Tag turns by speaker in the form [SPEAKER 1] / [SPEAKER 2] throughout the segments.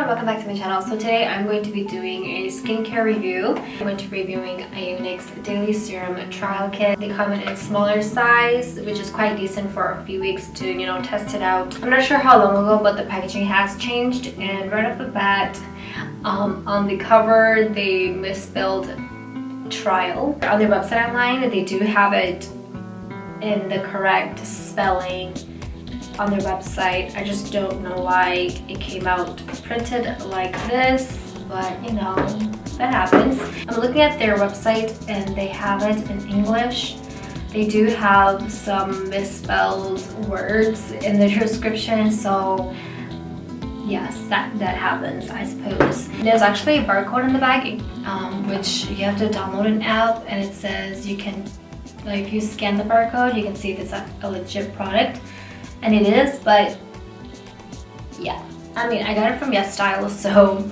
[SPEAKER 1] welcome back to my channel. So today I'm going to be doing a skincare review. I'm going to be reviewing iunik's Daily Serum Trial Kit. They come in a smaller size, which is quite decent for a few weeks to, test it out. I'm not sure how long ago, but the packaging has changed, and right off the bat, on the cover, they misspelled trial. On their website online, they do have it in the correct spelling on their website. I just don't know why it came out printed like this, but that happens. I'm looking at their website and they have it in English. They do have some misspelled words in the description, so yes, that happens, I suppose. There's actually a barcode in the bag, which you have to download an app, and it says you can, if you scan the barcode, you can see if it's a legit product. And it is, but yeah. I mean, I got it from YesStyle, so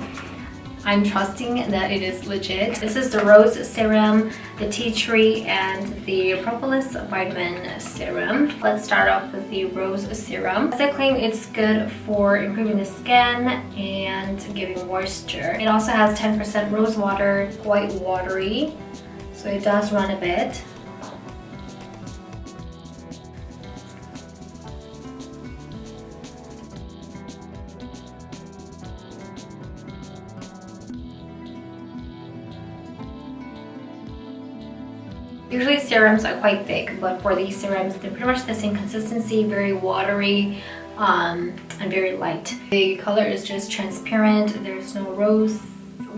[SPEAKER 1] I'm trusting that it is legit. This is the Rose Serum, the Tea Tree, and the Propolis Vitamin Serum. Let's start off with the Rose Serum. As I claim, it's good for improving the skin and giving moisture. It also has 10% rose water, quite watery, so it does run a bit. Usually serums are quite thick, but for these serums, they're pretty much the same consistency, very watery and very light. The color is just transparent. There's no rose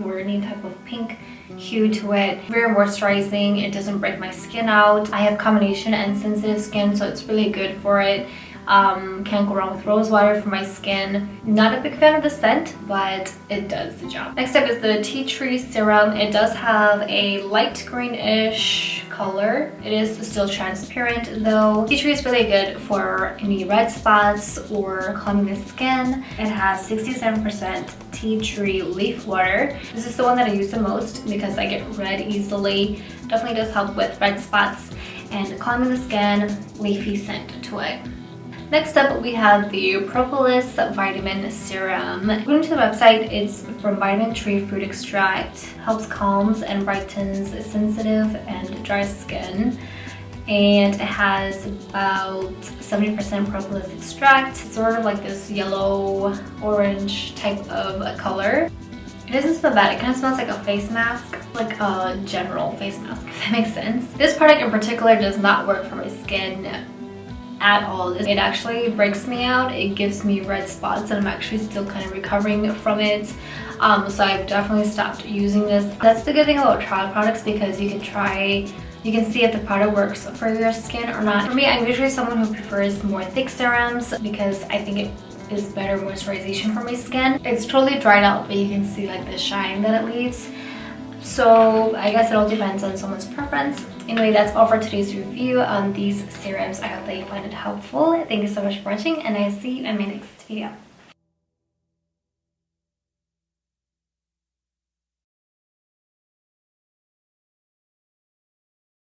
[SPEAKER 1] or any type of pink hue to it. Very moisturizing. It doesn't break my skin out. I have combination and sensitive skin, so it's really good for it. Can't go wrong with rose water for my skin. Not a big fan of the scent, but it does the job. Next up is the Tea Tree Serum. It does have a light greenish color. It is still transparent though. Tea Tree is really good for any red spots or calming the skin. It has 67% tea tree leaf water. This is the one that I use the most because I get red easily. Definitely does help with red spots and calming the skin, leafy scent to it. Next up, we have the Propolis Vitamin Serum. According to the website, it's from vitamin tree fruit extract, helps calms and brightens sensitive and dry skin. And it has about 70% propolis extract, sort of like this yellow orange type of color. It doesn't smell bad. It kind of smells like a face mask, like a general face mask, if that makes sense. This product in particular does not work for my skin at all. It actually breaks me out. It gives me red spots, and I'm actually still kind of recovering from it. So I've definitely stopped using this. That's the good thing about trial products, because you can see if the product works for your skin or not. For me, I'm usually someone who prefers more thick serums because I think it is better moisturization for my skin. It's totally dried out, but you can see like the shine that it leaves. So I guess it all depends on someone's preference. Anyway, that's all for today's review on these serums. I hope that you find it helpful. Thank you so much for watching, and I'll see you in my next video.